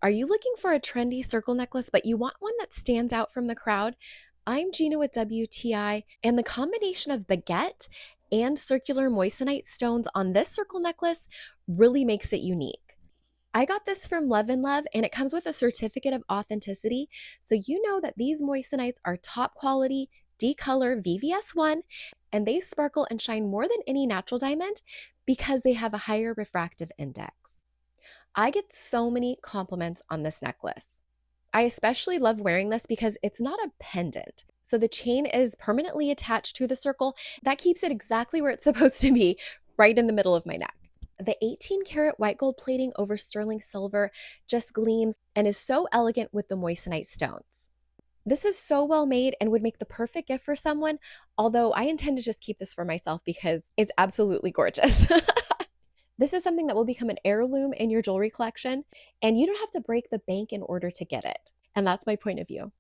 Are you looking for a trendy circle necklace, but you want one that stands out from the crowd? I'm Gina with WTI, and the combination of baguette and circular moissanite stones on this circle necklace really makes it unique. I got this from Love and Love, and it comes with a certificate of authenticity, so you know that these moissanites are top quality, D-color VVS1, and they sparkle and shine more than any natural diamond because they have a higher refractive index. I get so many compliments on this necklace. I especially love wearing this because it's not a pendant. So the chain is permanently attached to the circle. That keeps it exactly where it's supposed to be, right in the middle of my neck. The 18 karat white gold plating over sterling silver just gleams and is so elegant with the moissanite stones. This is so well made and would make the perfect gift for someone, although I intend to just keep this for myself because it's absolutely gorgeous. This is something that will become an heirloom in your jewelry collection, and you don't have to break the bank in order to get it. And that's my point of view.